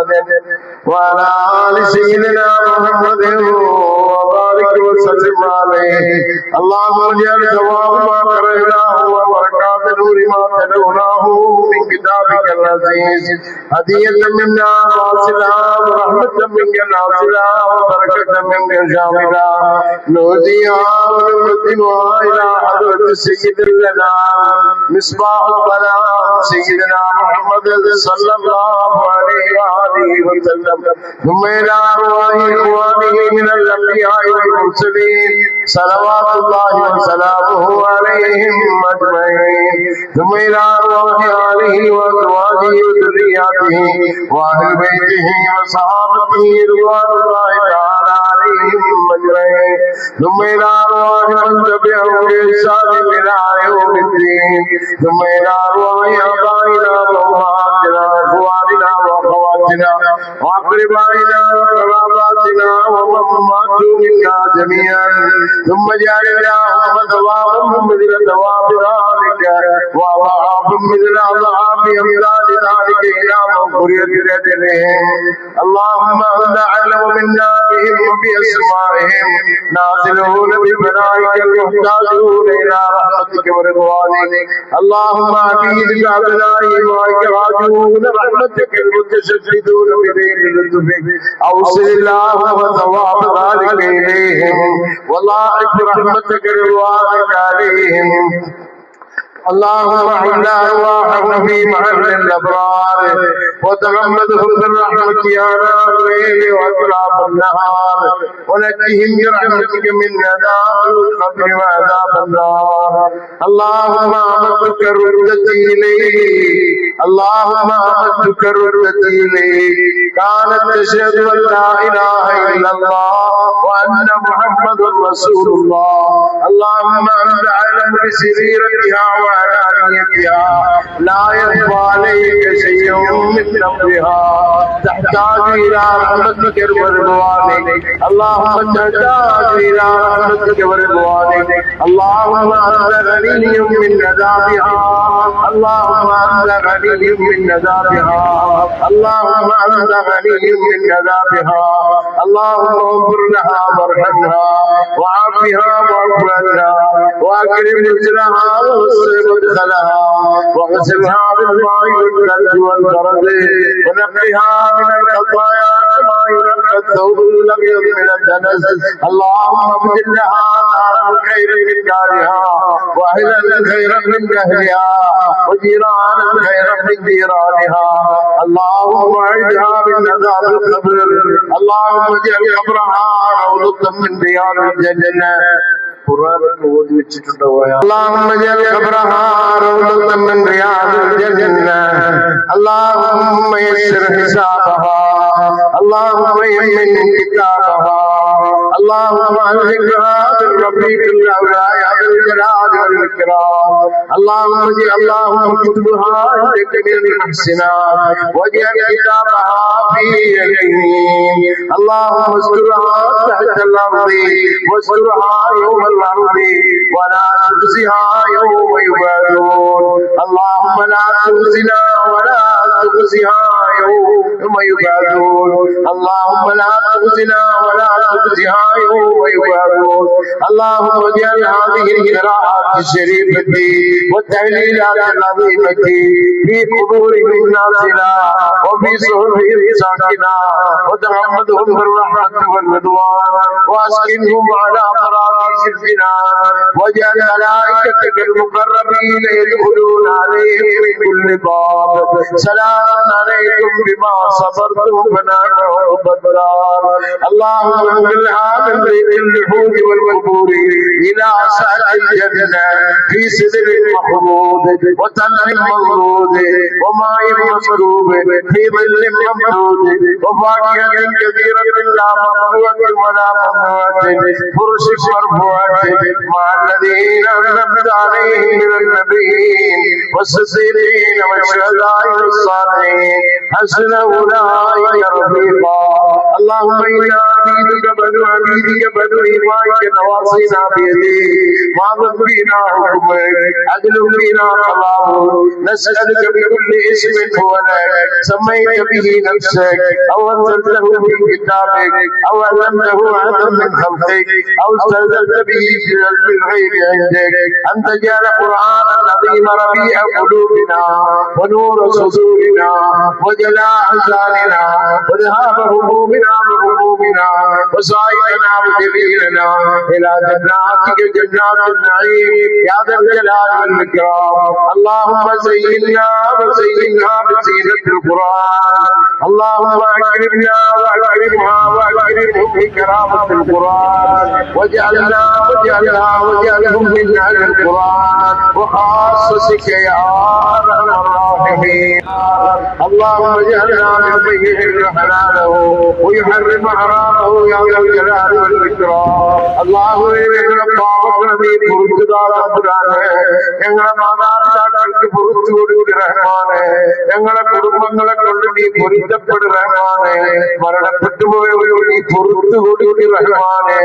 محمد وعلى آل سيدنا محمد وبارك وسلم عليه. اللهم اجعل ثواب ما قرأناه وبركات نور ما تلوناه من كتابك العزيز هدية منا واصلة ورحمة منك ناصلة وبركة منك شاملة نهديها ونقدمها إلى حضرة سيد لنا مصباح الظلام سيدنا محمد صلى الله عليه وآله وسلم ثم إلى أرواح إخوانه من الأنبياء والمرسلين صلوات الله وسلامه عليهم أجمعين ثم إلى أرواح آله وأزواجه وذرياته وأهل بيته وصحابته رضوان الله تعالى عليهم أجمعين ثم إلى أرواح من تبعهم بإحسان إلى يوم الدين ثم إلى أرواح آبائنا وأمهاتنا وإخواننا وأخواتنا وأقربائنا وقراباتنا ومن ماتوا منا جميعا ثم جعلنا مثواهم مثل ثواب ذلك وأضعاف مثل أضعاف أمثال ذلك إلى مغفرة أجرهم. اللهم أنت أعلم منا بهم وبأسمائهم نازلون ببنائك المحتاجون إلى رحمتك ورضوانك. اللهم أعيذ بأبناء إمائك راجون رحمتك المتشددون بذيل لطفك أوصل اللهم ثواب ذلك إليهم وضاعف رحمتك رضوانك عليهم. اللهم احنا أرواحهم في محل الأبرار وتغمدهم بالرحمة يا الليل وأطراف النهار ونجهم برحمتك من عذاب القبر وعذاب النار. اللهم أمدك ردتي إليك اللهم أمدك ردتي إليك كانت تشهد أن لا إله إلا الله وأن محمد رسول الله. اللهم أنت أعلم بسريرتها وعلانيتها لا يخفى عليك شيء من أمرها تحتاج إلى رحمتك ورضوانك. اللهم تحتاج إلى رحمتك ورضوانك. اللهم أنت غني من عذابها اللهم أنت غني من عذابها اللهم أنت غني من عذابها. اللهم اغفر لها وارحمها وعافها واعف عنها وأكرم نزلها ووسع مدخلها واغسلها بالماء والثلج والبرد ونقها من الخطايا كما ينقى الثوب الأبيض من الدنس. اللهم ابدل لها دارا خيرا من دارها وأهلا خيرا من أهلها وجيرانا خيرا من جيرانها. اللهم أعذها من عذاب القبر. اللهم اجعل قبرها روضة من رياض الجنة. اللهم اجعل قبرها روضة من رياض الجنة. اللهم يسر حسابها اللهم يمن كتابها. اللهم ألحقها بالرفيق الأعلى يا ذا الجلال والإكرام. اللهم اكتبها عندك من المحسنات واجعل كتابها في يمين. اللهم استرها تحت الأرض واسترها يوم الأرض ولا تخزها يوم يبعثون. اللهم لا تخزنا ولا تخزها يوم يبعثون. اللهم لا تخزنا ولا تخزها يوم يبعثون. اللهم اجعل هذه القراءات الشريفة والتهليلات العظيمة في قبورهم نازلة وفي صحفهم ساكنة وتغمدهم بالرحمة والرضوان واسكنهم على فرائض الجنان واجعل ملائكتك المقربين يدخلون عليهم من كل باب. سلام عليكم بما صبرتم فنعم عقبى الدار. اللهم انقلها من بين اللحود والقبور الى سعة الجنة في سدر محمود وطلع ممدود وماء مسكوب في ظل ممدود وفاكهة كثيرة لا مقطوعة ولا ممنوعة فرش مرفوعة مع الذين أنعمت عليهم من النبيين والصديقين والشهداء والصالحين حسن أولئك رفيقا. اللهم إنا عبيدك بنو عبيدك بنو إمائك نواصينا بيديك ماض فينا حكمك عدل فينا قضاؤك نسألك بكل اسم هو لك سميت به نفسك أو أنزلته في كتابك أو علمته أحدا من خلقك أو استأثرت به في علم الغيب عندك أن تجعل القرآن العظيم ربيع قلوبنا ونور صدورنا وجلاء أحزاننا وذهاب همومنا وغمومنا وسائقنا وجميلنا إلى جناتك جنات النعيم يا ذا الجلال والإكرام. اللهم زينا وزينها بزينة القرآن. اللهم أكرمنا وأكرمها وأكرمهم بكرامة القرآن واجعلهم من أهل القرآن وخاصتك يا أرحم الراحمين. اللهم اجعلنا ممن يحل حلاله ويحرم حرامه يا ذا الجلال والإكرام. اللهم ഞങ്ങളുടെ പാപങ്ങളെ നീ പുറത്തുകാരാണ്. ഞങ്ങളുടെ മാതാപിതാക്കൾക്ക് പുറത്തു കൊടുക്കുക റഹ്മാനെ. ഞങ്ങളുടെ കുടുംബങ്ങളെ കൊണ്ട് നീ പൊരുത്തപ്പെടുകയാണ്. മരണപ്പെട്ടു പോയവരോട് നീ പുറത്തു കൊടുക്കുക റഹ്മാനെ.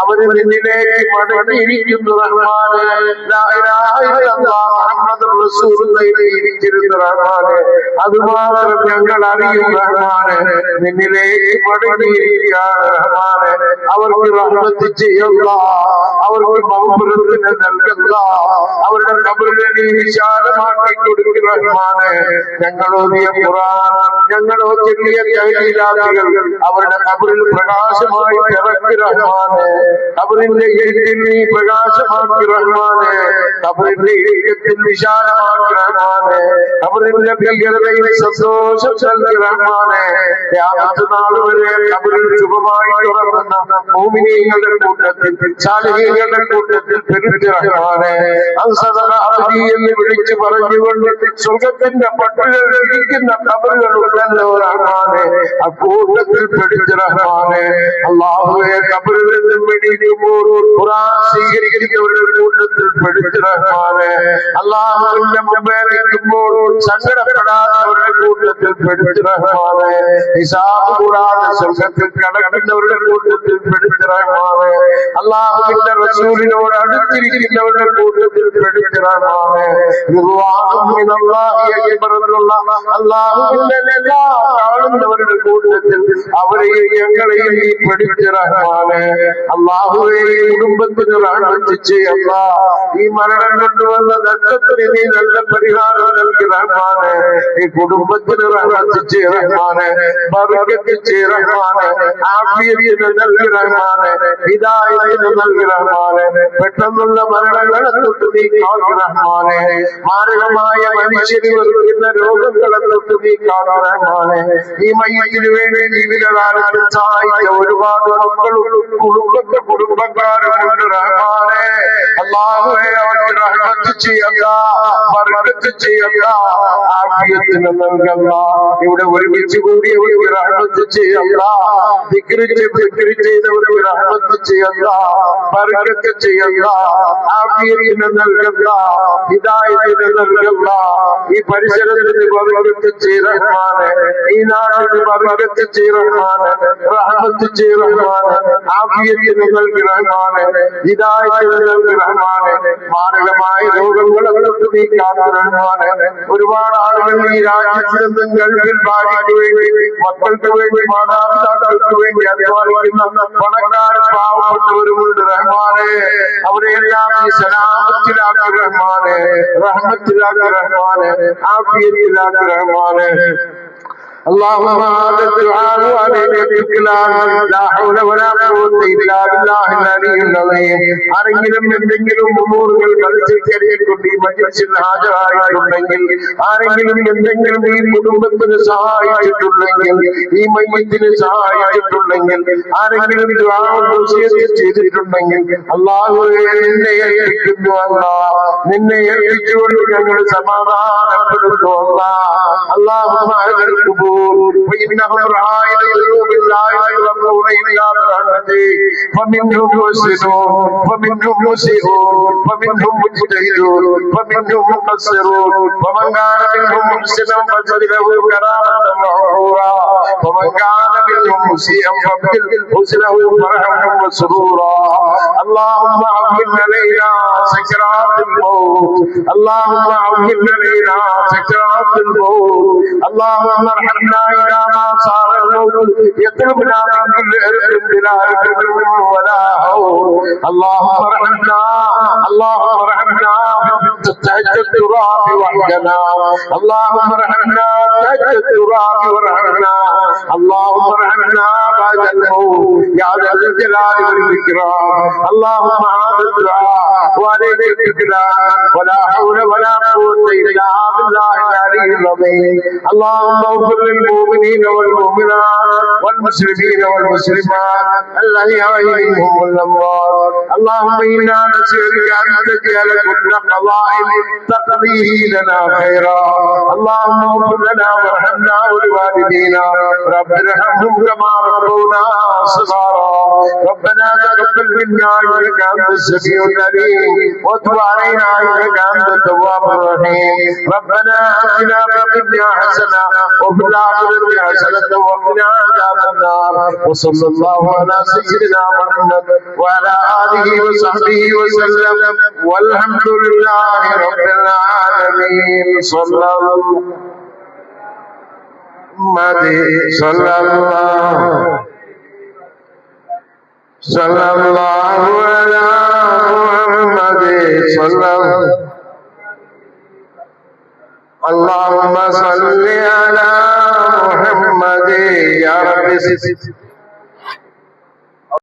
അവര് നിന്നിലേക്ക് മടങ്ങിയിരിക്കുന്നു റഹ്മാനെ. മുഹമ്മദ് റസൂലുള്ളാഹിയെ ഇരിക്കുന്നു റഹ്മാനെ. അതുമാത്രം ഞങ്ങൾ അറിയും റഹ്മാനെ. നിന്നിലേക്ക് മടങ്ങിയിരിക്കുകയാണ് റഹ്മാനെ. അവർക്ക് റഹ്മത്ത് ചെയ്യുക, അവർക്ക് മഗ്ഫിറത്തിനെ നൽകുക, അവരുടെ ഖബറിനെ നീ വിശാലമാക്കി കൊടുക്കുക റഹ്മാനെ. ഞങ്ങളോ നീ ഖുർആൻ, ഞങ്ങളോ ചെറിയ തഹ്ലീലാത്തുകൾ അവരുടെ ഖബറിൽ പ്രകാശമായി ഇറക്കി റഹ്മാനെ. ഖബറിന്റെ ഇരുട്ടിൽ നീ പ്രകാശമാക്കി റഹ്മാനെ. ഖബറിന്റെ ഇരുട്ടിൽ വിശാലമാക്കി റഹ്മാനെ. ഖബറിന്റെ ഭീകരതയിൽ സന്തോഷം നൽകി റഹ്മാനെ. ഖിയാമത്ത് നാൾ വരെ ഖബറിൽ സുഖമായി തുറക്കുന്ന മുഅ്മിനീങ്ങളുടെ കൂട്ടത്തിൽ സാലിഹീങ്ങളുടെ കൂട്ടത്തിൽ പെരുത്തി റഹ്മാനെ. അൻസദഖ അബ്ദി എന്ന് വിളിച്ചു പറഞ്ഞുകൊണ്ട് സ്വർഗത്തിന്റെ പട്ടുകൾ ഇരിക്കുന്ന ഖബറുകൾ ഉണ്ടല്ലോ റഹ്മാനെ. ആ കൂട്ടത്തിൽ പെടുത്തി റഹ്മാനെ. അല്ലാഹുവേ, ഖബറിൽ നിന്നും വെടിയുമ്പോൾ ഖുർആൻ സ്വീകരിക്കുന്നവരുടെ കൂട്ടത്തിൽ പെടുത്തി റഹ്മാനെ. അല്ലാഹുവിന്റെ മുമ്പേ നിൽക്കുമ്പോൾ സങ്കടപ്പെടാത്തവരുടെ കൂട്ടത്തിൽ പെടുത്തി റഹ്മാനെ. ഹിസാബ് കൂടാതെ സ്വർഗത്തിൽ കടക്കുന്നവരുടെ കൂട്ടത്തിൽ പെടുത്തി റഹ്മാനെ. അല്ലാഹുവിന്റെ റസൂലിനോട് അടുത്തിരിക്കുന്നവരുടെ കൂട്ടത്തിൽ പെടുത്തി റഹ്മാനെ. അല്ലാഹുവിന്റെ എല്ലാ കാണുന്നവരുടെ കൂട്ടത്തിൽ അവരെയും ഞങ്ങളെയും നീ പെടുത്തി റഹ്മാനെ. അല്ലാഹുവേ, കുടുംബത്തിന് റഹ്മത്ത് ചെയ്യല്ല. ഈ മരണം കൊണ്ടുവന്ന നഷ്ടത്തിന് നീ നല്ല പരിഹാരം നൽകി റഹ്മാനെ. ഈ കുടുംബത്തിന് റഹ്മത്ത് ചെയ്യ റഹ്മാനെ. ബർക്കത്ത് ചെയ്യ റഹ്മാനെ. ആഫിയത്തിന് നൽകി റഹ്മാനെ. ഹിദായത്തിന് നൽകി റഹ്മാനെ. പെട്ടെന്നുള്ള മരണങ്ങളെ തൊട്ട് നീ കാത്തു റഹ്മാനെ. മാരകമായ മനുഷ്യന് വരുന്ന രോഗങ്ങളെ തൊട്ട് നീ കാത്തു റഹ്മാനെ. ഈ മയ്യത്തിന് വേണ്ടി ജീവിതകാലത്ത് സഹായിച്ച ഒരുപാട് മക്കളും കുടുംബക്കാരുണ്ട് റഹ്മാനെ. അല്ലാഹുവേ, അവർക്ക് റഹ്മത്ത് ചെയ്യുക, ബർക്കത്ത് ചെയ്യുക, ആഫിയത്തിന് നൽകുക. ഇവിടെ ഒരുമിച്ച് കൂടിയവർക്ക് റഹ്മത്ത് ചെയ്യുക, ദിക്ർ ചെയ്തവർക്ക് റഹ്മത്ത് ചെയ്യുക, ബർക്കത്ത് ചെയ്യുക, ആഫിയത്തിന് നൽകുക, ഹിദായത്തിന് നൽകുക. ഈ പരിസരത്തിന് ബർക്കത്ത് ചെയ്യ റഹ്മാനെ. ഈ നാടിന് ബർക്കത്ത് ചെയ്യ റഹ്മാനെ. റഹ്മത്ത് ചെയ്യ റഹ്മാനെ. ആഫിയത്തിന് നൽകി റഹ്മാനെ. ഹിദായത്തിന് നൽകി റഹ്മാനെ. മാരകമായ രോഗങ്ങളെ തൊട്ട് നീ കാത്തു റഹ്മാനെ. ഒരുപാട് ആളുകൾ ഈ രാജ്യത്ത് നിന്നും ഗൾഫിൽ ഭാര്യയ്ക്ക് വേണ്ടി, മക്കൾക്ക് വേണ്ടി, മാതാപിതാക്കൾക്ക് വേണ്ടി അധ്വാനിക്കുന്ന പണക്കാരും പാവപ്പെട്ടവരുമുണ്ട് റഹ്മാനെ. അവരെല്ലാം നീ സലാമത്തിലാക്കി റഹ്മാനെ. റഹ്മത്തിലാക്കി റഹ്മാനെ. ആഫിയത്തിലാക്കി റഹ്മാനെ. اللهم هذا الدعاء عليك الكلام لا حول ولا قوة إلا بالله العلي العظيم. ആരെങ്കിലും എന്തെങ്കിലും ഉമൂറുകൾ കളിച്ചിരിക്കൊണ്ട് ഈ മജ്‌ലിസിൽ ഹാജരായിട്ടുണ്ടെങ്കിൽ, ആരെങ്കിലും എന്തെങ്കിലും ഈ കുടുംബത്തിന് സഹായിച്ചിട്ടുണ്ടെങ്കിൽ, ഈ മയ്യിത്തിന് സഹായിച്ചിട്ടുണ്ടെങ്കിൽ, ആരെങ്കിലും ദുആ വസിയത്ത് ചെയ്തിട്ടുണ്ടെങ്കിൽ, അല്ലാഹുവേ, നിന്നെ ഏൽപ്പിക്കുന്നു അല്ലാഹ്. നിന്നെ ഏൽപ്പിച്ചുകൊണ്ട് ഞങ്ങൾ സമാധാനപ്പെടുന്നു അല്ലാഹ്. അല്ലാഹുമ്മ അൽഖുബൂർ فإنهم رعايا القلوب لا يغفرون إلا برحمتك. فمنهم محسنون ومنهم مسيئون ومنهم مجتهدون ومنهم مقصرون. ومن كان منهم محسنا فزد له كرامة وغفورا. ومن كان منهم مسيئا فابدل حسنه فرحا وسرورا اللهم عظم علينا سكرات الموت اللهم عظم علينا سكرات الموت اللهم ارحمنا إذا ما صار الموت يقربنا من كل إرق بلا إرق ولا حول اللهم ارحمنا اللهم ارحمنا تحت التراب وحدنا اللهم ارحمنا تحت التراب وارحمنا اللهم ارحمنا بعد الموت يا ذا الجلال والإكرام اللهم هذا الدعاء وعليك التكلان ولا حول ولا قوة إلا بالله العلي العظيم اللهم اغفر للمؤمنين والمؤمنات والمسلمين والمسلمات الأحياء منهم والأموات اللهم إنا نسألك أن تجعل كل قضاء تقضيه لنا خيرا اللهم اغفر لنا وارحمنا ولوالدينا رب ارحمهم كما ربونا صغارا ربنا تقبل منا إنك أنت السميع العليم وتب علينا إنك أنت التواب الرحيم ربنا آتنا في الدنيا حسنة وفي الآخرة حسنة وقنا عذاب النار وصلى الله على سيدنا محمد وعلى آله وصحبه وسلم والحمد لله رب العالمين صلى الله على محمد صلى اللهم صل على محمد يا رب